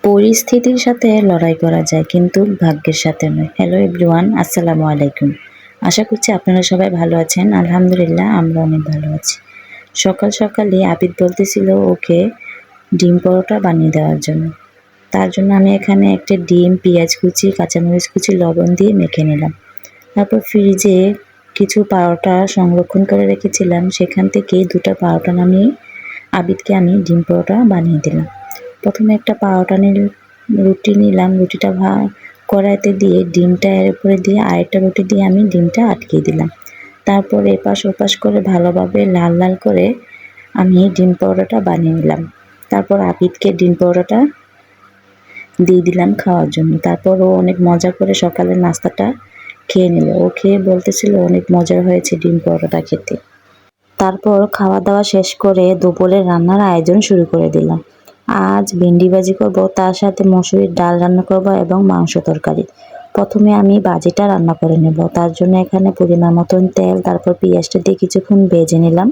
পরিস্থিতির সাথে লড়াই করা যায় কিন্তু ভাগ্যের সাথে নয়। হ্যালো এভরিওয়ান, আসসালামু আলাইকুম। আশা করছি আপনারা সবাই ভালো আছেন। আলহামদুলিল্লাহ আমরা অনেক ভালো আছি। সকাল সকালে আবিদ বলতেছিল ওকে ডিম পরোটা বানিয়ে দেওয়ার জন্য। তার জন্য আমি এখানে একটা ডিম, পেঁয়াজ কুচি, কাঁচামরিচ কুচি, লবণ দিয়ে মেখে নিলাম। তারপর ফ্রিজে কিছু পরোটা সংরক্ষণ করে রেখেছিলাম, সেখান থেকে দুটো পরোটা নামিয়ে আবিদকে আমি ডিম পরোটা বানিয়ে দিলাম। প্রথমে একটা রুটি নিলাম, রুটিটা কড়াইতে দিয়ে ডিমটা এর উপরে দিয়ে আরেকটা রুটি দিয়ে আমি ডিমটা আটকে দিলাম। তারপর এপাশ ওপাশ করে ভালোভাবে লাল লাল করে আমি ডিম পরোটাটা বানিয়ে নিলাম। তারপর আবিদকে ডিম পরোটাটা দিয়ে দিলাম খাওয়ার জন্য। তারপর ও অনেক মজা করে সকালের নাস্তাটা খেয়ে নিল। ও খেয়ে বলতেছিল অনেক মজা হয়েছে ডিম পরোটা খেতে। তারপর খাওয়া দাওয়া শেষ করে দুপুরের রান্নার আয়োজন শুরু করে দিলাম। আজ ভেন্ডি ভাজি করব, তার সাথে মসুরির ডাল রান্না করব এবং মাংস তরকারি। প্রথমে আমি ভাজিটা রান্না করে নেব। তার জন্য এখানে পরিমাণ মতন তেল, তারপর পেঁয়াজটা দিয়ে কিছুক্ষণ ভেজে নিলাম।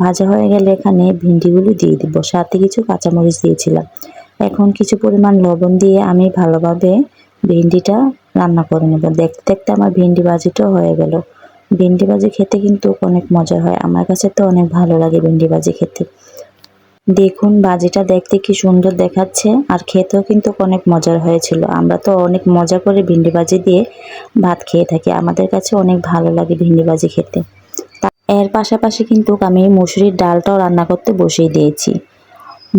ভাজা হয়ে গেলে এখানে ভিন্ডিগুলো দিয়ে দিব, সাথে কিছু কাঁচামরিচ দিয়েছিলাম। এখন কিছু পরিমাণ লবণ দিয়ে আমি ভালোভাবে ভিন্ডিটা রান্না করে নেব। দেখতে দেখতে আমার ভিন্ডি ভাজিটাও হয়ে গেল। ভিন্ডি ভাজি খেতে কিন্তু অনেক মজা হয়, আমার কাছে তো অনেক ভালো লাগে ভিন্ডি ভাজি খেতে। দেখুন ভাজিটা দেখতে কি সুন্দর দেখাচ্ছে, আর খেতেও কিন্তু অনেক মজার হয়েছিল। আমরা তো অনেক মজা করে ভিন্ডি ভাজি দিয়ে ভাত খেয়ে থাকি, আমাদের কাছে অনেক ভালো লাগে ভিন্ডি ভাজি খেতে। এর পাশাপাশি কিন্তু আমি মুসুরির ডালটাও রান্না করতে বসিয়ে দিয়েছি।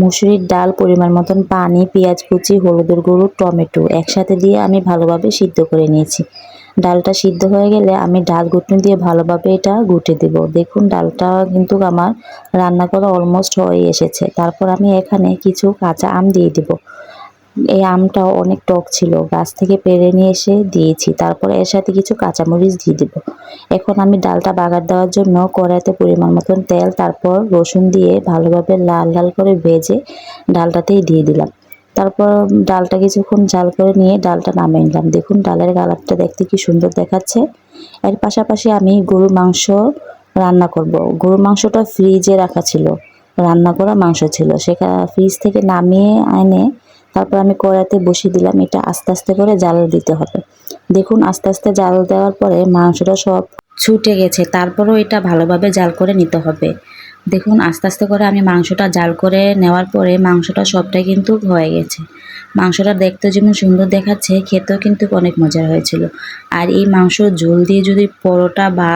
মুসুরির ডাল, পরিমাণ মতন পানি, পেঁয়াজ কুচি, হলুদের গুঁড়ো, টমেটো একসাথে দিয়ে আমি ভালোভাবে সিদ্ধ করে নিয়েছি। ডালটা সিদ্ধ হয়ে গেলে আমি ডাল ঘুটনি দিয়ে ভালোভাবে এটা ঘুটে দেব। দেখুন ডালটা কিন্তু আমার রান্না করা অলমোস্ট হয়ে এসেছে। তারপর আমি এখানে কিছু কাঁচা আম দিয়ে দেব। এই আমটাও অনেক টক ছিল, গাছ থেকে পেড়ে নিয়ে এসে দিয়েছি। তারপর এর সাথে কিছু কাঁচামরিচ দিয়ে দেব। এখন আমি ডালটা বাগার দেওয়ার জন্য কড়াইতে পরিমাণ মতন তেল, তারপর রসুন দিয়ে ভালোভাবে লাল লাল করে ভেজে ডালটাতেই দিয়ে দিলাম। তারপর ডালটা কিছুক্ষণ জাল করে নিয়ে ডালটা নামিয়ে নিলাম। দেখুন ডালের কালারটা দেখতে কি সুন্দর দেখাচ্ছে। এর পাশাপাশি আমি গরুর মাংস রান্না করব। গরুর মাংসটা ফ্রিজে রাখা ছিল, রান্না করা মাংস ছিল, সেটা ফ্রিজ থেকে নামিয়ে এনে তারপর আমি কড়াইতে বসিয়ে দিলাম। এটা আস্তে আস্তে করে জাল দিতে হবে। দেখুন আস্তে আস্তে জাল দেওয়ার পরে মাংসটা সব ছুটে গেছে, তারপরও এটা ভালোভাবে জাল করে নিতে হবে। দেখুন আস্তে আস্তে করে আমি মাংসটা জাল করে নেওয়ার পরে মাংসটা সবটাই কিন্তু হয়ে গেছে। মাংসটা দেখতে যেমন সুন্দর দেখাচ্ছে, খেতেও কিন্তু অনেক মজার হয়েছিল। আর এই মাংস ঝোল দিয়ে যদি পরোটা বা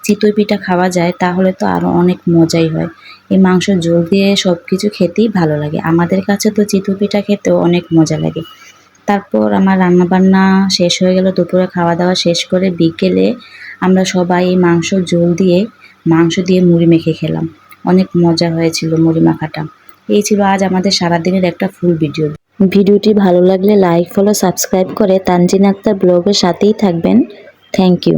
চিতই পিঠা খাওয়া যায় তাহলে তো আরও অনেক মজাই হয়। এই মাংস ঝোল দিয়ে সব কিছু খেতেই ভালো লাগে। আমাদের কাছে তো চিতই পিঠা খেতেও অনেক মজা লাগে। তারপর আমার রান্নাবান্না শেষ হয়ে গেল। দুপুরে খাওয়া দাওয়া শেষ করে বিকেলে আমরা সবাই এই মাংস দিয়ে মুড়ি মেখে খেলাম। অনেক মজা হয়েছিল মুড়ি মাখাটা। এই ছিল আজ আমাদের সারাদিনের একটা ফুল ভিডিও। ভিডিওটি ভালো লাগলে লাইক, ফলো, সাবস্ক্রাইব করে তানজিন আক্তার ব্লগের সাথেই থাকবেন। Thank you.